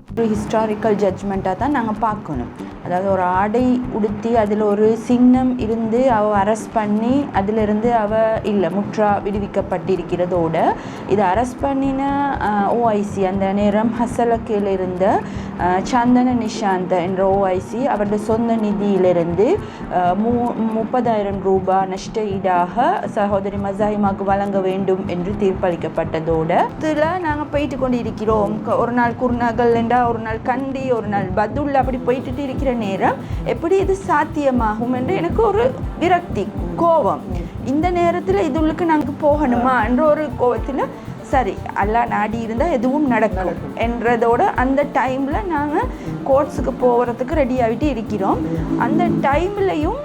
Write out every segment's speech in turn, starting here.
ஒரு ஹிஸ்டாரிக்கல் ஜட்ஜ்மெண்ட்டாக தான் நாங்கள் பார்க்கணும். அதாவது ஒரு ஆடை உடுத்தி அதில் ஒரு சின்னம் இருந்து அவள் அரெஸ்ட் பண்ணி அதிலிருந்து அவள் இல்லை முற்றா விடுவிக்கப்பட்டிருக்கிறதோடு இது அரெஸ்ட் பண்ணின ஓஐசி அந்த நேரம் ஹசலக்கில் இருந்த சந்தன நிஷாந்த் என்ற ஓஐசி அவருடைய சொந்த நிதியிலிருந்து 30,000 ரூபாய் நஷ்ட ஈடாக சகோதரி மசாஹிமாவுக்கு வழங்க வேண்டும் என்று தீர்ப்பளிக்கப்பட்டதோடு இதில் நாங்கள் போயிட்டு கொண்டு இருக்கிறோம். ஒரு நாள் குருநாகல் என்றா ஒரு நாள் கண்டி ஒரு நாள் பதுல் அப்படி போயிட்டு இருக்கிற நேரம் எப்படி இது சாத்தியமாகும் என்று எனக்கு ஒரு விரக்தி கோபம். இந்த நேரத்தில் இதுளுக்கு நாங்கள் போகணுமா என்ற ஒரு கோபத்தில் சரி எல்லாம் நாடி இருந்தால் எதுவும் நடக்கும் என்றதோட அந்த டைமில் நாங்கள் கோர்ட்ஸுக்கு போகிறதுக்கு ரெடி ஆகிட்டு இருக்கிறோம். அந்த டைம்லையும்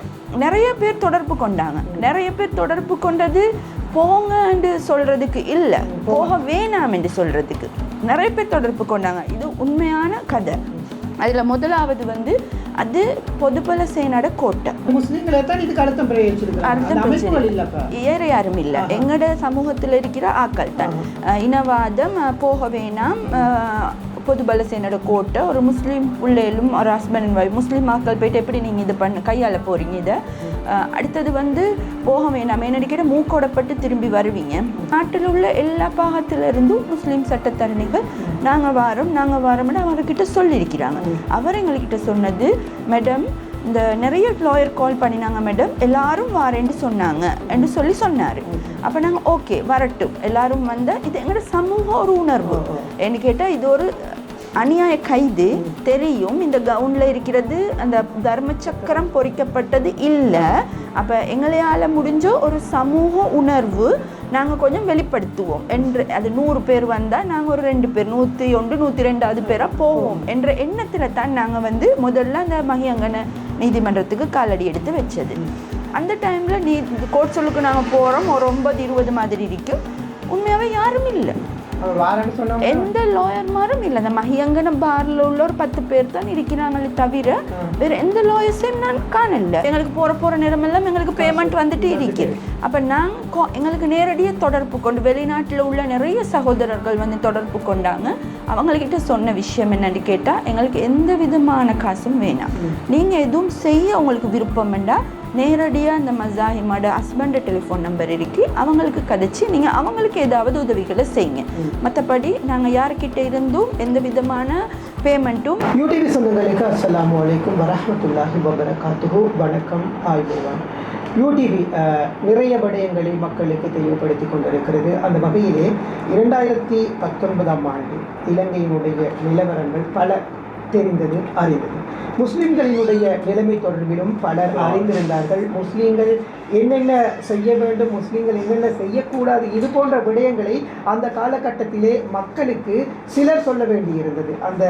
நிறைய பேர் தொடர்பு கொண்டாங்க. நிறைய பேர் தொடர்பு கொண்டது போங்க என்று சொல்கிறதுக்கு இல்லை, போக வேணாம் என்று சொல்கிறதுக்கு நிறைய பேர் தொடர்பு கொண்டாங்க. இது உண்மையான கதை. அதில் முதலாவது அது பொதுபல சேனோட கோட்டை. வேறு யாரும் இல்லை, எங்களோட சமூகத்தில் இருக்கிற ஆக்கள் தான். இனவாதம் போக வேணாம், பொதுபல சேனோட கோட்டை. ஒரு முஸ்லீம் பிள்ளைகளும் ஒரு ஹஸ்பண்ட் அண்ட் ஒய்ஃப் முஸ்லீம் ஆக்கள் போயிட்டு எப்படி நீங்கள் இது கையாள போகிறீங்க? இதை அடுத்தது போக வேணாம் என்னடிக்கிட்ட மூக்கோடப்பட்டு திரும்பி வருவீங்க. நாட்டில் உள்ள எல்லா பாகத்திலிருந்தும் முஸ்லீம் சட்டத்தரணிகள் நாங்கள் வாரோம்னு அவர்கிட்ட சொல்லியிருக்கிறாங்க. அவர் எங்கள்கிட்ட சொன்னது, மேடம் இந்த நிறைய லாயர் கால் பண்ணினாங்க மேடம், எல்லாரும் வாரேன்னு சொன்னாங்க என்று சொன்னார். அப்போ நாங்கள் ஓகே வரட்டும் எல்லாரும் வந்தால் இது எங்களோட சமூக ஒரு உணர்வு. என்ன கேட்டால் இது ஒரு அநியாய கைது தெரியும், இந்த கவுனில் இருக்கிறது அந்த தர்ம சக்கரம் பொறிக்கப்பட்டது இல்லை. அப்போ எங்களையால் முடிஞ்ச ஒரு சமூக உணர்வு நாங்கள் கொஞ்சம் வெளிப்படுத்துவோம் என்று, அது 100 பேர் வந்தால் நாங்கள் ஒரு 2 பேர் 101 102வது பேராக போவோம் என்ற எண்ணத்தில் தான் நாங்கள் முதல்ல அந்த மகியங்கன நீதிமன்றத்துக்கு காலடி எடுத்து வச்சது. அந்த டைமில் கோர்ட் சொல்லுக்கு நாங்கள் போகிறோம், ஒரு 9-20 மாதிரி இருக்கும். உண்மையாகவே யாரும் இல்லை, எந்த லாயர்மாரும் இல்லை. அந்த மகியங்கன பார்ல உள்ள ஒரு 10 பேர் தான் இருக்கிறாங்களே தவிர வேறு எந்த லாயர்ஸையும் நான் காணல. எங்களுக்கு போகிற நேரமெல்லாம் எங்களுக்கு பேமெண்ட் வந்துட்டு இருக்குது. அப்போ நாங்கள் எங்களுக்கு நேரடியாக தொடர்பு கொண்டு வெளிநாட்டில் உள்ள நிறைய சகோதரர்கள் தொடர்பு கொண்டாங்க. அவங்கக்கிட்ட சொன்ன விஷயம் என்னன்னு கேட்டால், எங்களுக்கு எந்த விதமான காசும் வேணாம், நீங்கள் எதுவும் செய்ய உங்களுக்கு விருப்பம் வேண்டாம், நேரடியாக அந்த மசாஹிமாட ஹஸ்பண்ட் டெலிஃபோன் நம்பர் இருக்கு, அவங்களுக்கு கதைச்சி நீங்கள் அவங்களுக்கு ஏதாவது உதவிகளை செய்யுங்க. மற்றபடி நாங்கள் யார்கிட்ட இருந்தும் எந்த விதமான பேமெண்ட்டும். யூடிவி சொந்தங்களுக்கு அஸ்ஸலாமு அலைக்கும் வரஹ்மத்துல்லாஹி வபரகாத்துஹு. வணக்கம், ஆய்வுவான். யூடிவி நிறைய விடயங்களை மக்களுக்கு தெளிவுபடுத்தி கொண்டிருக்கிறது. அந்த வகையிலே 2019ஆம் ஆண்டு இலங்கையினுடைய நிலவரங்கள் பல தெரிந்தது அறிந்தது. முஸ்லிம்களினுடைய நிலைமை தொடர்பிலும் பலர் அறிந்திருந்தார்கள். முஸ்லீம்கள் என்னென்ன செய்ய வேண்டும், முஸ்லீம்கள் என்னென்ன செய்யக்கூடாது, இது போன்ற விடயங்களை அந்த காலகட்டத்திலே மக்களுக்கு சிலர் சொல்ல வேண்டியிருந்தது. அந்த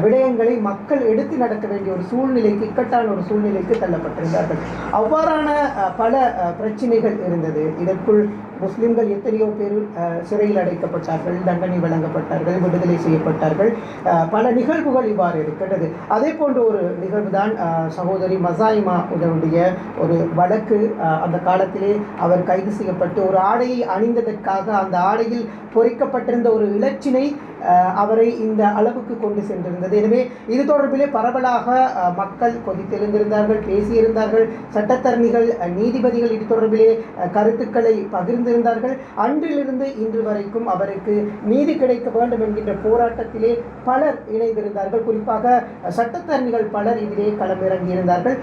விடயங்களை மக்கள் எடுத்து நடக்க வேண்டிய ஒரு சூழ்நிலைக்கு, இக்கட்டான ஒரு சூழ்நிலைக்கு தள்ளப்பட்டிருந்தார்கள். அவ்வாறான பல பிரச்சனைகள் இருந்தது. இதற்குள் முஸ்லிம்கள் எத்தனையோ பேர் சிறையில் அடைக்கப்பட்டார்கள், தண்டனை வழங்கப்பட்டார்கள், விடுதலை செய்யப்பட்டார்கள். பல நிகழ்வுகள் இவ்வாறு இருக்கின்றது. அதே போன்ற ஒரு நிகழ்வு தான் சகோதரி மசாயிமா உடைய ஒரு வழக்கு. அந்த காலத்திலே அவர் கைது செய்யப்பட்டு ஒரு ஆடையை அணிந்ததற்காக அந்த ஆடையில் பொறிக்கப்பட்டிருந்த ஒரு இலச்சினை அவரை இந்த அளவுக்கு கொண்டு சென்றிருந்தது. எனவே இது தொடர்பிலே பரவலாக மக்கள் கொதித்தெழுந்திருந்தார்கள், பேசியிருந்தார்கள். சட்டத்தரணிகள், நீதிபதிகள் இது தொடர்பிலே கருத்துக்களை பகிர்ந்திருந்தார்கள். அன்றிலிருந்து இன்று வரைக்கும் அவருக்கு நீதி கிடைக்க வேண்டும் என்கின்ற போராட்டத்திலே பலர் இணைந்திருந்தார்கள். குறிப்பாக சட்டத்தரணிகள் பலர் இதிலே களமிறங்கியிருந்தார்கள்.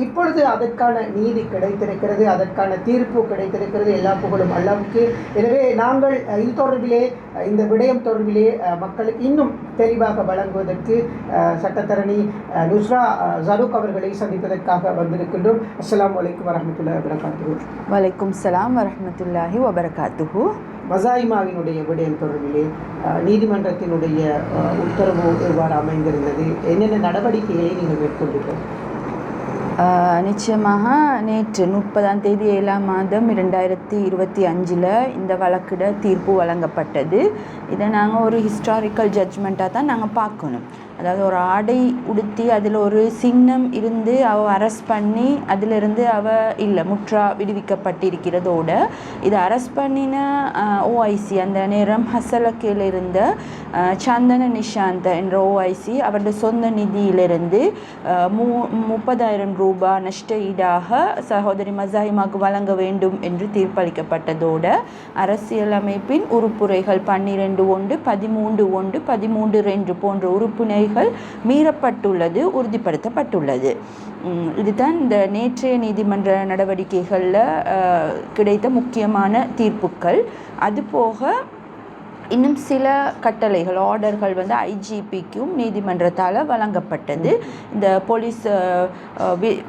இப்பொழுது அதற்கான நீதி கிடைத்திருக்கிறது, அதற்கான தீர்ப்பு கிடைத்திருக்கிறது. எல்லா புகழும் அல்லாஹ்வுக்கு. எனவே நாங்கள் இது தொடர்பிலே, இந்த விடயம் தொடர்பிலே மக்களுக்கு இன்னும் தெளிவாக வழங்குவதற்கு சட்டத்தரணி நுஸ்ரா ஜரூக் அவர்களை சந்திப்பதற்காக வந்திருக்கின்றோம். அஸ்ஸலாமு அலைக்கும் வரஹ்மத்துல்லாஹி வபரகாத்துஹு. வலைக்கும் ஸலாம் வரஹ்மத்துல்லாஹி வபரகாத்துஹு. மசாயிமாவினுடைய விடயம் தொடர்பிலே நீதிமன்றத்தினுடைய உத்தரவு எவ்வாறு அமைந்திருந்தது, என்னென்ன நடவடிக்கைகளை நீங்கள் மேற்கொண்டீர்கள்? நிச்சயமாக நேற்று 30ஆம் தேதி 7ஆம் மாதம் 2025 இந்த வழக்கிட தீர்ப்பு வழங்கப்பட்டது. இதை நாங்கள் ஒரு ஹிஸ்டாரிக்கல் ஜட்ஜ்மெண்ட்டாக தான் நாங்கள் பார்க்கணும். அதாவது ஒரு ஆடை உடுத்தி அதில் ஒரு சின்னம் இருந்து அவள் அரெஸ்ட் பண்ணி அதிலிருந்து அவள் இல்லை முற்றா விடுவிக்கப்பட்டிருக்கிறதோடு இது அரெஸ்ட் பண்ணின ஓஐசி அந்த நேரம் ஹசலக்கையில் இருந்த சந்தன நிஷாந்த் என்ற ஓஐசி அவருடைய சொந்த நிதியிலிருந்து 30,000 ரூபாய் நஷ்ட ஈடாக சகோதரி மசாஹிமாவுக்கு வழங்க வேண்டும் என்று தீர்ப்பளிக்கப்பட்டதோடு அரசியலமைப்பின் உறுப்புரைகள் 12(1), 13(1), 13(2) போன்ற உறுப்பினர்கள் மீறப்பட்டுள்ளது உறுதிப்படுத்தப்பட்டுள்ளது. இதுதான் இந்த நேற்றைய நீதிமன்ற நடவடிக்கைகளில் கிடைத்த முக்கியமான தீர்ப்புகள். அதுபோக இன்னும் சில கட்டளைகள் ஆர்டர்கள் வந்து ஐஜிபிக்கும் நீதிமன்றத்தால் வழங்கப்பட்டது. இந்த போலீஸ்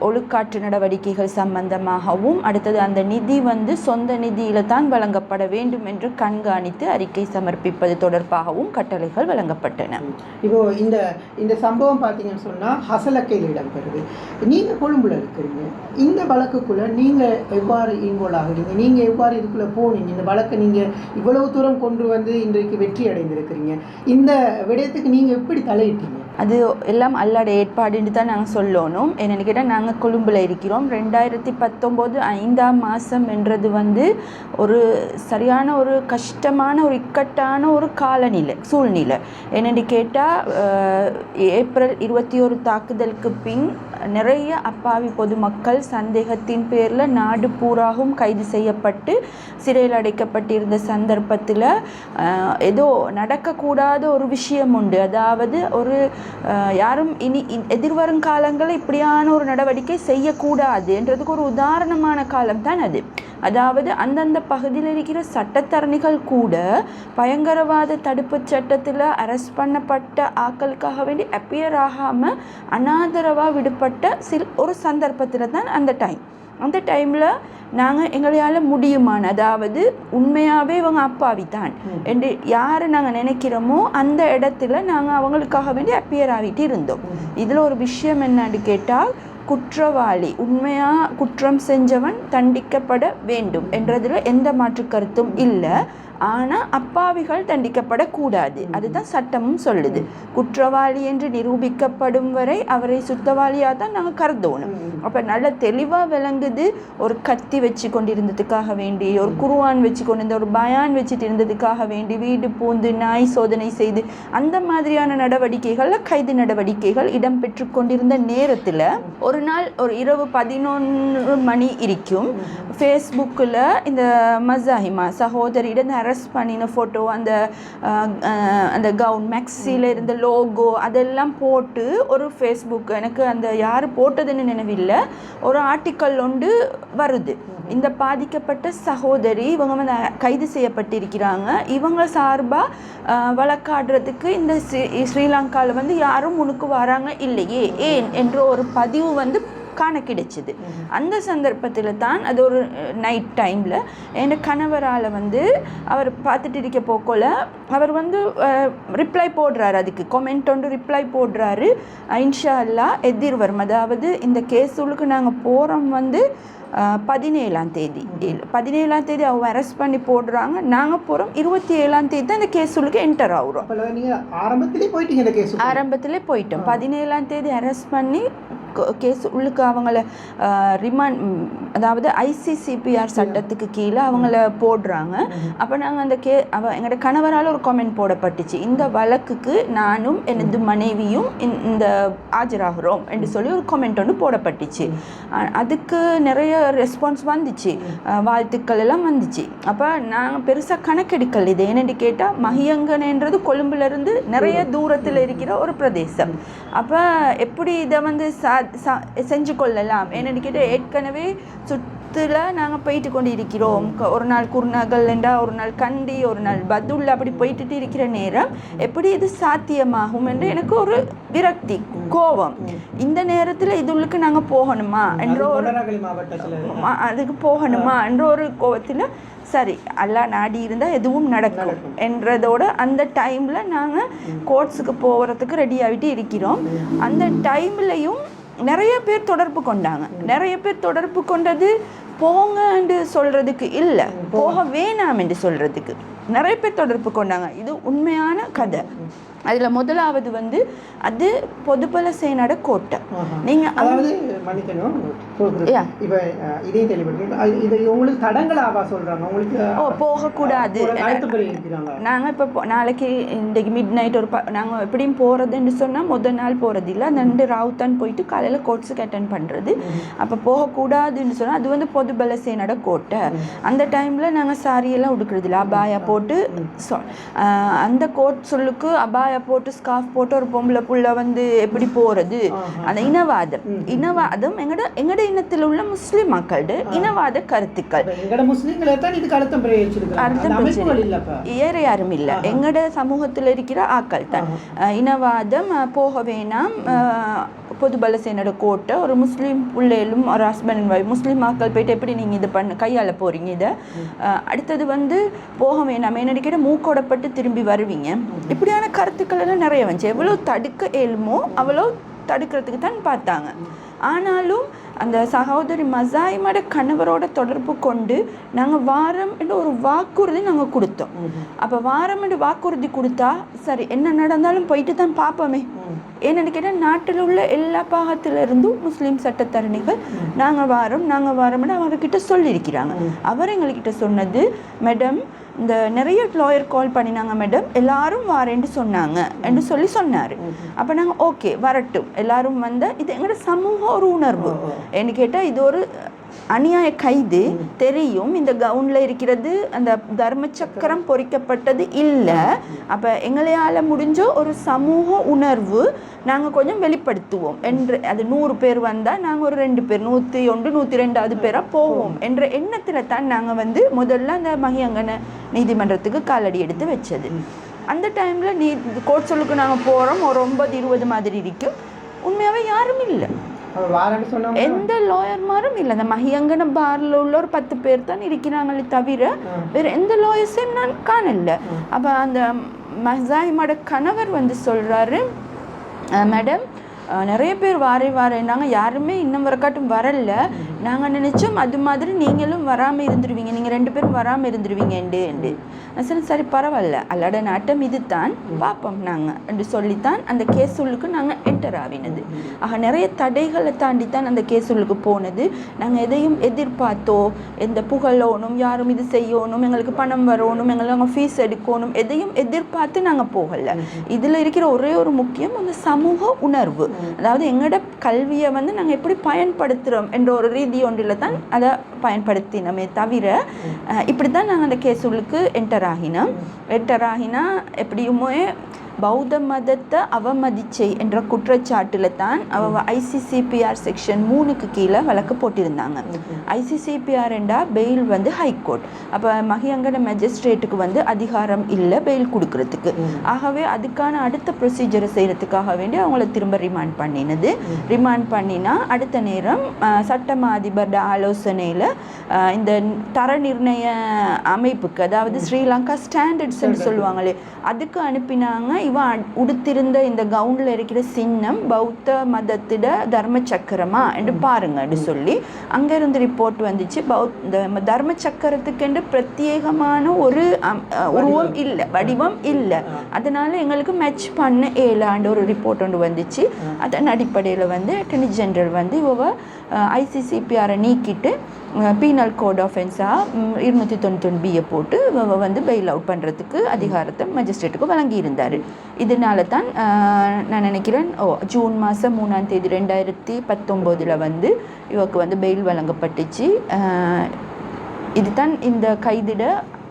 ஒழுக்காற்று நடவடிக்கைகள் சம்பந்தமாகவும் அடுத்தது அந்த நிதி வந்து சொந்த நிதியில் தான் வழங்கப்பட வேண்டும் என்று கண்காணித்து அறிக்கை சமர்ப்பிப்பது தொடர்பாகவும் கட்டளைகள் வழங்கப்பட்டன. இப்போ இந்த சம்பவம் பார்த்தீங்கன்னு சொன்னால் ஹசலக்கையில் இடம்பெறுது. நீங்கள் கொழும்புல இருக்கிறீங்க, இந்த வழக்குக்குள்ளே நீங்கள் எவ்வாறு இன்வால்வ் ஆகுறீங்க? நீங்கள் எவ்வாறு இதுக்குள்ளே போனீங்க? இந்த வழக்கை நீங்கள் இவ்வளவு தூரம் கொண்டு வந்து இன்றைக்கு வெற்றி அடைந்திருக்கிறீங்க, இந்த விடயத்துக்கு நீங்கள் எப்படி தலையிட்டீங்க? அது எல்லாம் அல்லாட ஏற்பாடுன்னு தான் நாங்கள் சொல்லணும். என்னென்னு கேட்டால் நாங்கள் கொழும்பில் இருக்கிறோம். 2019 5ஆம் மாதம் என்றது வந்து ஒரு சரியான ஒரு கஷ்டமான ஒரு இக்கட்டான ஒரு சூழ்நிலை. என்னென்னு கேட்டால் ஏப்ரல் 21 தாக்குதலுக்கு பின் நிறைய அப்பாவி பொதுமக்கள் சந்தேகத்தின் பேரில் நாடு பூராகவும் கைது செய்யப்பட்டு சிறையில் அடைக்கப்பட்டிருந்த சந்தர்ப்பத்தில் ஏதோ நடக்கக்கூடாத ஒரு விஷயம் உண்டு. அதாவது ஒரு யாரும் இனி எதிர்வரும் காலங்களில் இப்படியான ஒரு நடவடிக்கை செய்யக்கூடாது என்றதுக்கு ஒரு உதாரணமான காலம் தான் அது. அதாவது அந்தந்த பகுதியில் இருக்கிற சட்டத்தரணிகள் கூட பயங்கரவாத தடுப்பு சட்டத்தில் அரெஸ்ட் பண்ணப்பட்ட ஆக்களுக்காக வேண்டி அப்பியர் ஆகாமல் அனாதரவாக விடுபட்ட ஒரு சந்தர்ப்பத்தில் தான் அந்த டைமில் நாங்கள் எங்களால் முடியுமான, அதாவது உண்மையாகவே இவங்க அப்பாவித்தான் என்று யார் நாங்கள் நினைக்கிறோமோ அந்த இடத்துல நாங்கள் அவங்களுக்காக வேண்டி அப்பியர் ஆகிட்டு இருந்தோம். இதில் ஒரு விஷயம் என்னன்னு கேட்டால் குற்றவாளி உண்மையாக குற்றம் செஞ்சவன் தண்டிக்கப்பட வேண்டும் என்றதில் எந்த மாற்று கருத்தும் இல்லை. ஆனால் அப்பாவிகள் தண்டிக்கப்படக்கூடாது, அதுதான் சட்டமும் சொல்லுது. குற்றவாளி என்று நிரூபிக்கப்படும் வரை அவரை சுத்தவாளியாக தான் நாங்கள் கருதணும். அப்போ நல்ல தெளிவாக விளங்குது. ஒரு கத்தி வச்சு கொண்டிருந்ததுக்காக வேண்டி, ஒரு குருவான் வச்சு கொண்டிருந்த, ஒரு பயான் வச்சுட்டு இருந்ததுக்காக வேண்டி வீடு பூந்து நாய் சோதனை செய்து அந்த மாதிரியான நடவடிக்கைகளில் கைது நடவடிக்கைகள் இடம்பெற்று கொண்டிருந்த நேரத்தில் ஒரு நாள் ஒரு இரவு 11 மணி இருக்கும் ஃபேஸ்புக்கில் இந்த மசாஹிமா சகோதரியிடம் அரெஸ்ட் பண்ணின ஃபோட்டோ, அந்த கவுன் மேக்ஸியில் இருந்த லோகோ அதெல்லாம் போட்டு ஒரு ஃபேஸ்புக், எனக்கு அந்த யார் போட்டதுன்னு நினைவில்லை, ஒரு ஆர்டிக்கல் ஒன்று வருது. இந்த பாதிக்கப்பட்ட சகோதரி இவங்க வந்து கைது செய்யப்பட்டிருக்கிறாங்க, இவங்க சார்பாக வழக்காடுறதுக்கு இந்த ஸ்ரீலங்காவில் வந்து யாரும் முன்னுக்கு வராங்க இல்லையே ஏன் என்ற ஒரு பதிவு வந்து காண கிடைச்சிது. அந்த சந்தர்ப்பத்தில் தான் அது ஒரு நைட் டைமில் என் கணவரால் வந்து அவர் பார்த்துட்டு இருக்க போக்கோல அவர் வந்து ரிப்ளை போடுறாரு, அதுக்கு கொமெண்ட் ஒன்று ரிப்ளை போடுறாரு. இன்ஷா அல்லாஹ் எதிர்வரும், அதாவது இந்த கேஸுக்கு நாங்கள் போகிறோம் வந்து 17ஆம் தேதி அவங்க அரெஸ்ட் பண்ணி போடுறாங்க, நாங்கள் போகிறோம் 27ஆம் தேதி தான் இந்த கேஸுக்கு என்டர் ஆகுறோம். ஆரம்பத்திலே போயிட்டோம். 17ஆம் தேதி அரெஸ்ட் பண்ணி கேஸ் உள்ளுக்கு அவங்கள ரிமாண்ட், அதாவது ஐசிசிபிஆர் சட்டத்துக்கு கீழே அவங்கள போடுறாங்க. அப்போ நாங்கள் அந்த எங்களோட கணவரால் ஒரு கமெண்ட் போடப்பட்டுச்சு, இந்த வழக்குக்கு நானும் எனது மனைவியும் இந்த ஆஜராகிறோம் என்று சொல்லி ஒரு கமெண்ட் ஒன்று போடப்பட்டுச்சு. அதுக்கு நிறைய ரெஸ்பான்ஸ் வந்துச்சு, வாழ்த்துக்கள் எல்லாம் வந்துச்சு. அப்போ நாங்கள் பெருசாக கணக்கெடுக்கல. இது என்னென்னு கேட்டால் மஹியங்கன்ன்றது கொழும்புலேருந்து நிறைய தூரத்தில் இருக்கிற ஒரு பிரதேசம். அப்போ எப்படி இதை வந்து செஞ்சு கொள்ளலாம் என்னென்னு கேட்டால் ஏற்கனவே சுற்றுல நாங்கள் போயிட்டு கொண்டு இருக்கிறோம். ஒரு நாள் குருநகல் என்றா, ஒரு நாள் கண்டி, ஒரு நாள் பதுல், அப்படி போயிட்டு இருக்கிற நேரம் எப்படி இது சாத்தியமாகும் என்று எனக்கு ஒரு விரக்தி, கோபம். இந்த நேரத்தில் இதுக்கு நாங்கள் போகணுமா என்ற ஒரு அதுக்கு போகணுமா என்ற ஒரு கோபத்தில் சரி அல்லா நாடி இருந்தால் எதுவும் நடக்கும் என்றதோட அந்த டைமில் நாங்கள் கோர்ட்ஸுக்கு போகிறதுக்கு ரெடி ஆகிட்டு இருக்கிறோம். அந்த டைம்லையும் நிறைய பேர் தொடர்பு கொண்டாங்க. நிறைய பேர் தொடர்பு கொண்டது போங்க என்று சொல்கிறதுக்கு இல்லை, போக வேணாம் என்று சொல்கிறதுக்கு நிறைய பேர் தொடர்பு கொண்டாங்க. இது உண்மையான கதை. அதில் முதலாவது வந்து அது பொதுபல சேனோட கோட்டை. நீங்கள் அதாவது மன்னிக்கணும், இப்போ இதையும் தெளிவுபடுத்தி இதை உங்களுக்கு தடங்களாவா சொல்கிறாங்க உங்களுக்கு? போகக்கூடாது. நாங்கள் இப்போ நாளைக்கு இன்றைக்கு மிட் நைட் நாங்கள் எப்படியும் போகிறதுன்னு சொன்னால் முதல் நாள் போகிறது இல்லை, அந்த 2 ராவுத்தான் போயிட்டு காலையில் கோர்ட்ஸுக்கு அட்டென்ட் பண்ணுறது. அப்போ போகக்கூடாதுன்னு சொன்னால் அது வந்து பொதுபல சேனோட கோட்டை. அந்த டைமில் நாங்கள் சாரியெல்லாம் உடுக்கிறது இல்லை, அபாயா போட்டு அந்த கோட் சொல்லுக்கு அபாயா போட்டு ஸ்கார்ஃப் போட்டு ஒரு பொம்பளை புள்ள வந்து எப்படி போறது? அந்த இனவாதம் எங்கட இனத்தில் உள்ள முஸ்லிம் மக்களோட இனவாத கருத்துக்கள். வேற யாரும் இல்ல, எங்கட சமூகத்தில் இருக்கிற ஆக்கள் தான். இனவாதம் போக வேணாம், பொதுபல சேனோட கோட்டை, ஒரு முஸ்லீம் பிள்ளைகளும் ஒரு ஹஸ்பண்ட் அண்ட் ஒய்ஃப் முஸ்லீம் மக்கள் போயிட்டு எப்படி நீங்கள் இது கையாள போகிறீங்க இதை? அடுத்தது வந்து போக வேணாம், என்னடிக்கிட்ட மூக்கோடப்பட்டு திரும்பி வருவீங்க. இப்படியான கருத்துக்கள் எல்லாம் நிறைய வந்துச்சு. எவ்வளோ தடுக்க இயலுமோ அவ்வளோ தடுக்கிறதுக்கு தான் பார்த்தாங்க. ஆனாலும் அந்த சகோதரி மசாயிமோட கணவரோட தொடர்பு கொண்டு நாங்கள் வாரம் என்று ஒரு வாக்குறுதி நாங்கள் கொடுத்தோம். அப்போ வாரம் என்று வாக்குறுதி கொடுத்தா சரி என்ன நடந்தாலும் போயிட்டு தான் பார்ப்போமே. ஏன்னு கேட்டால் நாட்டில் உள்ள எல்லா பாகத்திலிருந்தும் முஸ்லீம் சட்டத்தரணிகள் நாங்கள் வாரம்னு அவர்கிட்ட சொல்லியிருக்கிறாங்க. அவர் எங்கள்கிட்ட சொன்னது, மேடம் இந்த நிறைய லாயர் கால் பண்ணினாங்க மேடம், எல்லாரும் வாரேன்னு சொன்னாங்க என்று சொன்னார். அப்போ நாங்கள் ஓகே வரட்டும் எல்லாரும் வந்த இது எங்களோட சமூக ஒரு உணர்வு. என்ன கேட்டால் இது ஒரு அநியாய கைது தெரியும், இந்த கவுனில் இருக்கிறது அந்த தர்ம சக்கரம் பொறிக்கப்பட்டது இல்லை. அப்போ எங்களையால் முடிஞ்ச ஒரு சமூக உணர்வு நாங்கள் கொஞ்சம் வெளிப்படுத்துவோம் என்று, அது 100 பேர் வந்தால் நாங்கள் ஒரு 2 பேர் 101 102வது பேராக போவோம் என்ற எண்ணத்தில் தான் நாங்கள் வந்து முதல்ல அந்த மகியங்கன நீதிமன்றத்துக்கு காலடி எடுத்து வச்சது. அந்த டைமில் கோர்ட் சொல்லுக்கு நாங்கள் போகிறோம், ஒரு 9-20 மாதிரி இருக்கும். உண்மையாகவே யாரும் இல்லை, எந்த லாயர்மாரும் இல்லை. அந்த மகியங்கன பார்ல உள்ள ஒரு 10 பேர் தான் இருக்கிறாங்களே தவிர வேற எந்த லாயர்ஸையும் நான் காணல. அப்போ அந்த மசாயிமோட கணவர் வந்து சொல்றாரு, மேடம் நிறைய பேர் வாரேன்னாங்க, யாருமே இன்னும் வரக்காட்டும் வரல. நாங்கள் நினச்சோம் அது மாதிரி நீங்களும் வராமல் இருந்துருவீங்க, நீங்கள் 2 பேரும் வராமல் இருந்துருவீங்கண்டு. சரி பரவாயில்ல, அல்லாட நாட்டம் இது தான் பார்ப்போம் நாங்கள் என்று சொல்லித்தான் அந்த கேஸுள்ளுக்கு நாங்கள் என்டர் ஆகினது. ஆக நிறைய தடைகளை தாண்டி தான் அந்த கேஸுள்ளுக்கு போனது. நாங்கள் எதையும் எதிர்பார்த்தோ, எந்த புகழோனும் யாரும் இது செய்யணும், எங்களுக்கு பணம் வரணும், எங்களுக்கு ஃபீஸ் எடுக்கணும், எதையும் எதிர்பார்த்து நாங்கள் போகலை. இதில் இருக்கிற ஒரே ஒரு முக்கியம் அந்த சமூக உணர்வு. அதாவது எங்களோட கல்வியை வந்து நாங்கள் எப்படி பயன்படுத்துகிறோம் என்ற ஒரு ரீதி ஒன்றில் தான் அதை பயன்படுத்தினோமே தவிர இப்படி தான் நாங்கள் அந்த கேஸுகளுக்கு என்டர் ஆகினா எப்படியுமே பௌத்த மதத்தை அவமதிச்சை என்ற குற்றச்சாட்டில் தான் ICCPR செக்ஷன் 3க்கு கீழே வழக்கு போட்டிருந்தாங்க. ICCPR என்றா பெயில் வந்து ஹைகோர்ட். அப்போ மகியங்கன மேஜிஸ்ட்ரேட்டுக்கு வந்து அதிகாரம் இல்லை பெயில் கொடுக்கறதுக்கு. ஆகவே அதுக்கான அடுத்த ப்ரொசீஜரை செய்கிறதுக்காக வேண்டி அவங்கள திரும்ப ரிமாண்ட் பண்ணினா அடுத்த நேரம் சட்டமா அதிபர் ஆலோசனையில் இந்த தர நிர்ணய அமைப்புக்கு, அதாவது ஸ்ரீலங்கா ஸ்டாண்டர்ட்ஸ்ன்னு சொல்லுவாங்களே, அதுக்கு அனுப்பினாங்க. இவன் உடுத்திருந்த இந்த கவுனில் இருக்கிற சின்னம் பௌத்த மதத்திட தர்ம சக்கரமா என்று பாருங்கன்னு சொல்லி அங்கேருந்து ரிப்போர்ட் வந்துச்சு. இந்த தர்ம சக்கரத்துக்கு பிரத்யேகமான ஒரு உருவம் இல்லை, வடிவம் இல்லை, அதனால எங்களுக்கு மேட்ச் பண்ண ஏழாண்டு ஒரு ரிப்போர்ட் ஒன்று வந்துச்சு. அதன் அடிப்படையில் வந்து அட்டர்னி ஜெனரல் வந்து ICCPR நீக்கிட்டு பீனல் கோட் ஆஃபென்ஸாக 291B போட்டு வந்து பெயில் அவுட் பண்ணுறதுக்கு அதிகாரத்தை மஜிஸ்ட்ரேட்டுக்கு வழங்கியிருந்தார். இதனால தான் நான் நினைக்கிறேன் ஜூன் மாதம் 3ஆம் தேதி 2019 வந்து இவருக்கு வந்து பெயில் வழங்கப்பட்டுச்சு. இதுதான் இந்த கைதிட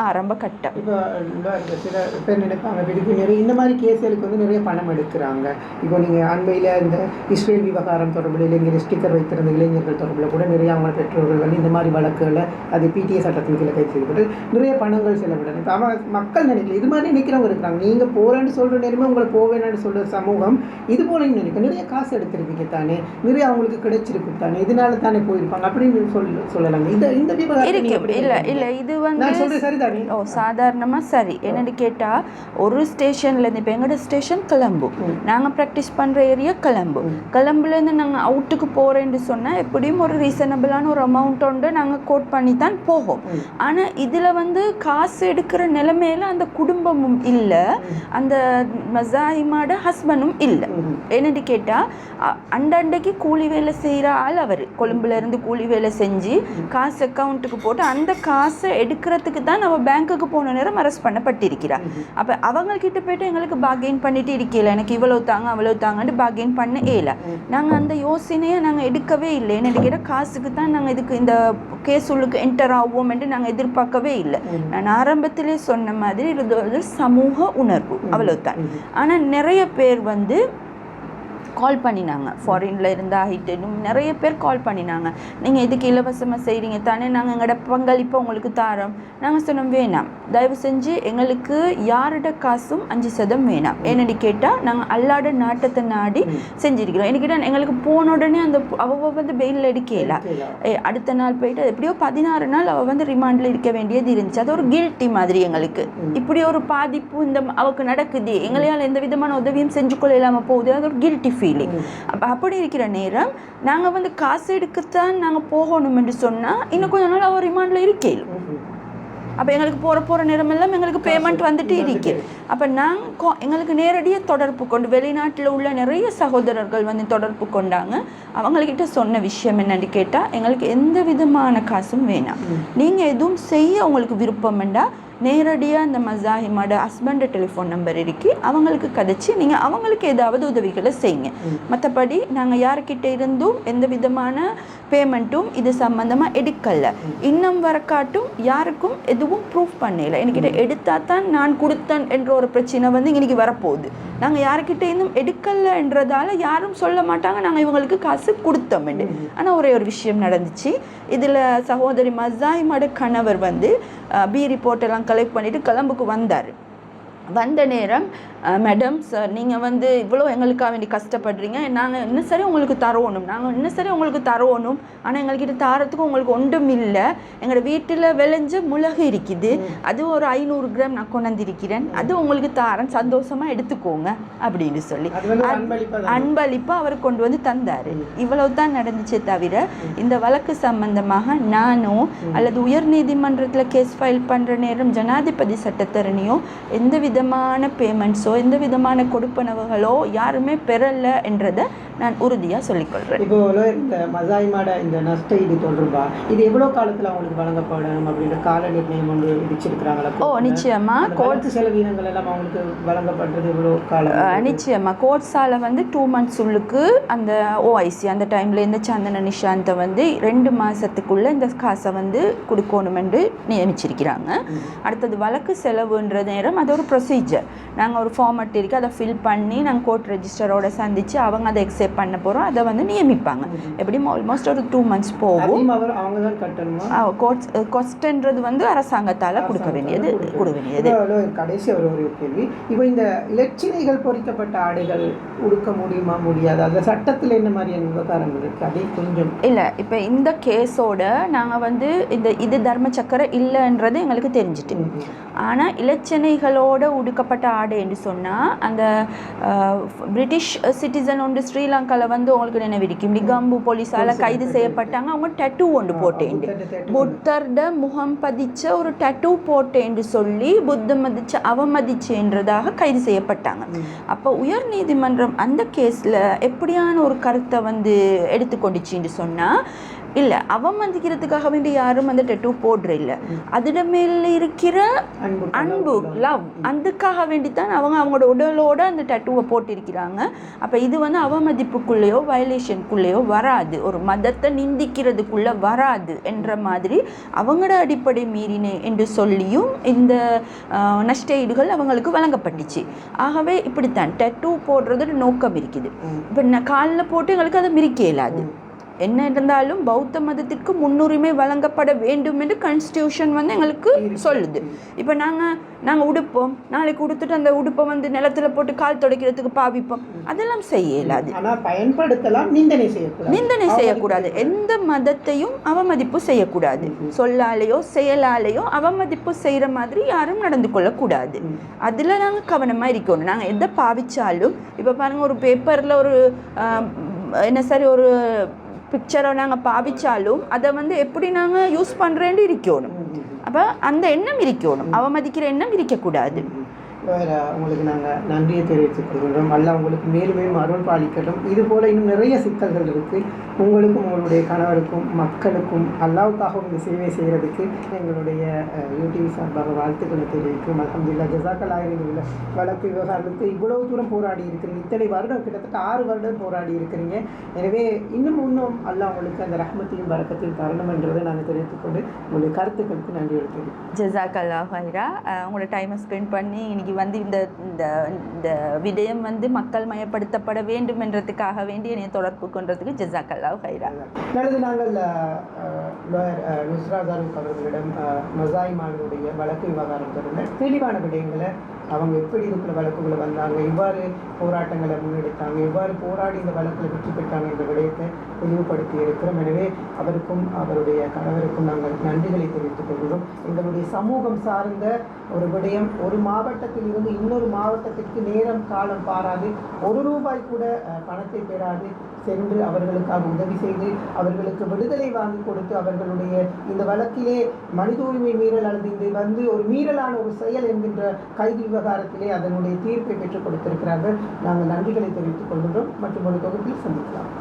ஆரம்ப கட்டம். இப்போ சில பேர் நினைப்பாங்க நிறைய இந்த மாதிரி கேஸுகளுக்கு வந்து நிறைய பணம் எடுக்கிறாங்க. இப்போ நீங்கள் அண்மையில் இந்த இஸ்ரேல் விவகாரம் தொடர்பில் இளைஞர் ஸ்டிக்கர் வைத்திருந்த இளைஞர்கள் தொடர்பில் கூட நிறைய அவங்க பெற்றோர்கள் வந்து இந்த மாதிரி வழக்குகளை அது PTA சட்டத்தின் கீழே கைது செய்யப்பட்டு நிறைய பணங்கள் செலவிடணும். இப்போ அவங்க மக்கள் நினைக்கல, இது மாதிரி நினைக்கிறவங்க இருக்கிறாங்க. நீங்கள் போகிறேன்னு சொல்கிற நேரமே உங்களை போவேன்னு சொல்கிற சமூகம் இது போல நினைக்க நிறைய காசு எடுத்திருப்பீங்க தானே, நிறைய அவங்களுக்கு கிடைச்சிருக்கு தானே, இதனால தானே போயிருப்பாங்க அப்படின்னு சொல்லலாங்க. இந்த விவகாரம் இல்லை இது வந்து நான் சொல்கிறேன் சரிதான். சரி சாதாரணமாக சரி. என்னென்னு கேட்டால் ஒரு ஸ்டேஷன்லேருந்து இப்போ எங்களோட ஸ்டேஷன் கிளம்பு, நாங்கள் ப்ராக்டிஸ் பண்ணுற ஏரியா கிளம்புலேருந்து நாங்கள் அவுட்டுக்கு போகிறேன்னு சொன்னால் எப்படியும் ஒரு ரீசனபிளான ஒரு அமௌண்ட் உண்டு நாங்கள் கோட் பண்ணி தான் போவோம். ஆனால் இதில் வந்து காசு எடுக்கிற நிலைமையில அந்த குடும்பமும் இல்லை, அந்த மசாஹிமாட ஹஸ்பண்டும் இல்லை. என்னென்னு கேட்டால் அண்டண்டைக்கு கூலி வேலை செய்கிற ஆள் அவர் கொழும்புலேருந்து கூலி வேலை செஞ்சு காசு அக்கௌண்ட்டுக்கு போட்டு அந்த காசை எடுக்கிறதுக்கு தான் நம்ம பேங்க்குக்கு போன நேரம் அரெஸ்ட் பண்ணப்பட்டிருக்கிறார். அப்போ அவங்கக்கிட்ட போய்ட்டு எங்களுக்கு பார்கெயின் பண்ணிட்டு இருக்கல, எனக்கு இவ்வளவு தாங்க அவ்வளவு தாங்கன்னு பார்கெயின் பண்ண ஏல. நாங்கள் அந்த யோசனையை நாங்கள் எடுக்கவே இல்லை. என்னென்னு கேட்டால் காசுக்கு தான் நாங்கள் இதுக்கு இந்த கேஸ் உள்ளுக்கு என்டர் ஆகுவோம் என்று நாங்கள் எதிர்பார்க்கவே இல்லை. நான் ஆரம்பத்திலே சொன்ன மாதிரி இது ஒரு சமூக உணர்வு, அவ்வளவுதான். ஆனால் நிறைய பேர் வந்து கால் பண்ணினாங்க, ஃபாரினில் இருந்தாகிட்டு நிறைய பேர் கால் பண்ணினாங்க, நீங்கள் இதுக்கு இலவசமாக செய்கிறீங்க தானே, நாங்கள் எங்களோட பங்களிப்பை உங்களுக்கு தாரோம். நாங்கள் சொன்னோம் வேணாம், தயவு செஞ்சு எங்களுக்கு யாரோட காசும் 5% வேணாம். ஏன்னு கேட்டால் நாங்கள் அல்லாட நாட்டத்தை நாடி செஞ்சுருக்கிறோம். எனக்கு கேட்டால் எங்களுக்கு போன உடனே அந்த அவள் வந்து பெயிலில் எடுக்கல, அடுத்த நாள் போயிட்டு எப்படியோ 16 நாள் அவள் வந்து ரிமாண்டில் இருக்க வேண்டியது இருந்துச்சு. அது ஒரு கில்ட்டி மாதிரி எங்களுக்கு. இப்படி ஒரு பாதிப்பு இந்த அவளுக்கு நடக்குது, எங்களையால் எந்த விதமான உதவியும் செஞ்சு கொள்ள இல்லாமல் போகுது, அது ஒரு கில்ட்டி ஃபீலிங். அப்போ அப்படி இருக்கிற நேரம் நாங்கள் வந்து காசு எடுக்கத்தான் நாங்கள் போகணும் என்று சொன்னால் இன்னும் கொஞ்ச நாள் அவர் ரிமாண்டில் இருக்கேன். அப்போ எங்களுக்கு போகிற நேரமெல்லாம் எங்களுக்கு பேமெண்ட் வந்துட்டு இருக்கு. அப்போ நாங்கள் எங்களுக்கு நேரடியாக தொடர்பு கொண்டு வெளிநாட்டில் உள்ள நிறைய சகோதரர்கள் வந்து தொடர்பு கொண்டாங்க. அவங்கக்கிட்ட சொன்ன விஷயம் என்னன்னு கேட்டால் எங்களுக்கு எந்த விதமான காசும் வேணாம், நீங்கள் எதுவும் செய்ய உங்களுக்கு விருப்பம் வேண்டாம், நேரடியாக அந்த மசாஹிமாட ஹஸ்பண்ட் டெலிஃபோன் நம்பர் இருக்கு, அவங்களுக்கு கதைச்சி நீங்கள் அவங்களுக்கு ஏதாவது உதவிகளை செய்யுங்க. மற்றபடி நாங்கள் யார்கிட்ட இருந்தும் எந்த விதமான பேமெண்ட்டும் இது சம்மந்தமாக எடுக்கலை. இன்னும் வரக்காட்டும் யாருக்கும் எதுவும் ப்ரூஃப் பண்ணல. என்கிட்ட எடுத்தா தான் நான் கொடுத்தேன் என்ற ஒரு பிரச்சனை வந்து இன்னைக்கு வரப்போகுது. நாங்கள் யார்கிட்ட இன்னும் எடுக்கலைன்றதால யாரும் சொல்ல மாட்டாங்க நாங்கள் இவங்களுக்கு காசு கொடுத்தோம்னு. ஆனால் ஒரே ஒரு விஷயம் நடந்துச்சு. இதில் சகோதரி மசாஹிமாட கணவர் வந்து பி ரிப்போர்ட் எல்லாம் கலெக்ட் பண்ணிவிட்டு கிளம்புக்கு வந்தார். வந்த நேரம் மேடம் சார் நீங்கள் வந்து இவ்வளோ எங்களுக்காக வேண்டி கஷ்டப்படுறீங்க, நாங்கள் இன்னும் சரி உங்களுக்கு தரோணும், ஆனால் எங்கள்கிட்ட தாரத்துக்கு உங்களுக்கு ஒன்றும் இல்லை, எங்களோட வீட்டில் விளைஞ்ச மிளகு இருக்குது, அது ஒரு 500 கிராம் நான் கொண்டாந்திருக்கிறேன், அது உங்களுக்கு தாரன், சந்தோஷமாக எடுத்துக்கோங்க அப்படின்னு சொல்லி அன்பளிப்பாக அவர் கொண்டு வந்து தந்தார். இவ்வளவு தான் நடந்துச்சே தவிர இந்த வழக்கு சம்பந்தமாக நானோ அல்லது உயர் நீதிமன்றத்தில் கேஸ் ஃபைல் பண்ணுற நேரம் ஜனாதிபதி சட்டத்தரணியோ எந்த விதமான பேமெண்ட்ஸோ எந்த விதமான கொடுப்பனவுகளோ யாருமே பெறலை என்றதை நான் உறுதியாக சொல்லிக்கொள்கிறேன். இப்போ இந்த மசாஹிமாட இந்த நஷ்ட ஈடு தொடர்பா இது எவ்வளோ காலத்தில் அவங்களுக்கு வழங்கப்படணும் அப்படின்ற கால நிர்ணயம் ஒன்று விதிச்சிருக்கிறாங்களா? நிச்சயமாக கோர்ட் செலவினங்கள் எல்லாம் அவங்களுக்கு வழங்கப்படுறது எவ்வளோ காலம்? நிச்சயமாக கோர்ட்ஸால் வந்து 2 months உள்ளுக்கு அந்த ஓஐசி அந்த டைமில் இந்த சந்தன நிஷாந்தை வந்து 2 மாதத்துக்குள்ளே இந்த காசை வந்து கொடுக்கணும் என்று நியமிச்சிருக்கிறாங்க. அடுத்தது வழக்கு செலவுன்ற நேரம் அது ஒரு ப்ரொசீஜர். நாங்கள் ஒரு ஃபார்மட் இருக்குது, அதை ஃபில் பண்ணி நாங்கள் கோர்ட் ரெஜிஸ்டரோட சந்தித்து அவங்க அதை எக்ஸெப்ட் பண்ண போகிறோம், அதை வந்து நியமிப்பாங்க. எப்படியும் ஆல்மோஸ்ட் ஒரு 2 months போகும். அவங்க தான் கட்டணுமா? கோஸ்ட்ன்றது வந்து அரசாங்கத்தால் கொடுக்க வேண்டியது. கடைசி ஒரு கேள்வி, இப்போ இந்த இலச்சினைகள் பொறிக்கப்பட்ட ஆடைகள் உடுக்க முடியுமா முடியாது, அந்த சட்டத்தில் என்ன மாதிரியான விவகாரங்கள் இருக்குது அதே கொஞ்சம் இல்லை. இப்போ இந்த கேஸோட நாங்கள் வந்து இது தர்ம சக்கரம் இல்லைன்றது எங்களுக்கு தெரிஞ்சிட்டு, ஆனால் இலச்சினைகளோட உடுக்கப்பட்ட ஆடை என்று சொன்னால் அந்த பிரிட்டிஷ் சிட்டிசன் ஒன்று ஸ்ரீலங்காவில் வந்து உங்களுக்கு நினைவிருக்கும், நிகம்பு போலீஸால் கைது செய்யப்பட்டாங்க. அவங்க டேட்டூ ஒன்று போட்டேன், புத்தர்ட முகம் பதிச்ச ஒரு டேட்டூ போட்டேன்னு சொல்லி புத்தம் மதிச்சு அவமதிச்சேன்றதாக கைது செய்யப்பட்டாங்க. அப்போ உயர் நீதிமன்றம் அந்த கேஸில் எப்படியான ஒரு கருத்தை வந்து எடுத்துக்கொண்டுச்சின்னு சொன்னால், இல்லை அவமதிக்கிறதுக்காக வேண்டி யாரும் அந்த டெட்டூ போடுற இல்லை, அதிட மேல இருக்கிற அன்பு லவ் அதுக்காக வேண்டித்தான் அவங்களோட உடலோட அந்த டெட்டூவை போட்டிருக்கிறாங்க. அப்போ இது வந்து அவமதிப்புக்குள்ளேயோ வயலேஷனுக்குள்ளேயோ வராது, ஒரு மதத்தை நிந்திக்கிறதுக்குள்ளே வராது என்ற மாதிரி அவங்களோட அடிப்படை மீறினே என்று சொல்லியும் இந்த நஷ்டஈடுகள் அவங்களுக்கு வழங்கப்பட்டுச்சு. ஆகவே இப்படித்தான் டெட்டூ போடுறது நோக்கம் இருக்குது. இப்போ காலில் போட்டு எங்களுக்கு அதை மிரிக்க இயலாது, என்ன இருந்தாலும் பௌத்த மதத்திற்கு முன்னுரிமை வழங்கப்பட வேண்டும் என்று கான்ஸ்டியூஷன் வந்து எங்களுக்கு சொல்லுது. இப்போ நாங்கள் உடுப்போம், நாளைக்கு உடுத்துட்டு அந்த உடுப்பை வந்து நிலத்தில் போட்டு கால் துடைக்கிறதுக்கு பாவிப்போம், அதெல்லாம் செய்ய இயலாது. பயன்படுத்தலாம், நிந்தனை செய்யக்கூடாது. எந்த மதத்தையும் அவமதிப்பு செய்யக்கூடாது. சொல்லாலேயோ செயலாலேயோ அவமதிப்பு செய்கிற மாதிரி யாரும் நடந்து கொள்ளக்கூடாது. அதில் நாங்கள் கவனமாக இருக்கணும். நாங்கள் எதை பாவிச்சாலும், இப்போ பாருங்கள், ஒரு பேப்பரில் ஒரு ஒரு பிக்சரை நாங்கள் பாவிச்சாலும் அதை வந்து எப்படி நாங்கள் யூஸ் பண்ணுறேன்னு இருக்கணும். அப்போ அந்த எண்ணம் இருக்கணும், அவமதிக்கிற எண்ணம் இருக்கக்கூடாது. வேறு உங்களுக்கு நாங்கள் நன்றியை தெரிவித்துக் கொள்கின்றோம். அல்ல உங்களுக்கு மேலும் மேலும் அருள் பாலிக்கட்டும். இது போல் இன்னும் நிறைய சிக்கல்கள் இருக்குது. உங்களுக்கும் உங்களுடைய கணவருக்கும் மக்களுக்கும் அல்லாவுக்காகவும் இந்த சேவை செய்கிறதுக்கு எங்களுடைய யூடிவி சார்பாக வாழ்த்துக்களை தெரிவிக்கும். அல்ஹம்துலில்லாஹ், ஜஸாக்கல்லாஹ். உள்ள வழக்கு விவகாரத்துக்கு இவ்வளவு தூரம் போராடி இருக்கிறீங்க. இத்தனை வருடம், கிட்டத்தட்ட 6 வருடம் போராடி இருக்கிறீங்க. எனவே இன்னும் அல்லாஹ் உங்களுக்கு அந்த ரஹ்மத்தையும் பரக்கத்தையும் தரணும் என்றதை நாங்கள் தெரிவித்துக்கொண்டு உங்களுடைய கருத்துக்களுக்கு நன்றி எடுத்துக்கிறேன். ஜஸாக்கல்லாஹ் ஹைரா. உங்களோட டைமை ஸ்பெண்ட் பண்ணி இன்னைக்கு வந்து இந்த விடயம் வந்து மக்கள் மயப்படுத்தப்பட வேண்டும் என்றதுக்காக வேண்டி என்னை தொடர்பு கொண்டதுக்கு ஜஸாக்கல்லாஹ் ஹைரா. நல்லது. நாங்கள் நுஸ்ரா தாரூக் அவர்களிடம் மசாயிமானுடைய வழக்கு விவகாரம் தொடர்ந்த தெளிவான விடயங்களை, அவங்க எப்படி இருக்கிற வழக்குகளை வந்தாங்க, எவ்வாறு போராட்டங்களை முன்னெடுத்தாங்க, எவ்வாறு போராடி இந்த வழக்கில் வெற்றி பெற்றாங்க என்ற விடயத்தை தெளிவுபடுத்தி இருக்கிறோம். எனவே அவருக்கும் அவருடைய கணவருக்கும் நாங்கள் நன்றிகளை தெரிவித்துக் கொள்கிறோம். எங்களுடைய சமூகம் சார்ந்த ஒரு விடயம், ஒரு மாவட்டத்தில் இருந்து இன்னொரு மாவட்டத்திற்கு நேரம் காலம் பாராது, ₹1 கூட பணத்தை பெறாது சென்று அவர்களுக்காக உதவி செய்து அவர்களுக்கு விடுதலை வாங்கி கொடுத்து அவர்களுடைய இந்த வழக்கிலே மனித உரிமை மீறல் அல்லது இது வந்து ஒரு மீறலான ஒரு செயல் என்கின்ற கைது விவகாரத்திலே அதனுடைய தீர்ப்பை பெற்றுக் கொடுத்திருக்கிறார்கள். நாங்கள் நன்றிகளை தெரிவித்துக் கொள்கின்றோம். மற்றும் ஒரு தொகுப்பில் சந்திக்கலாம்.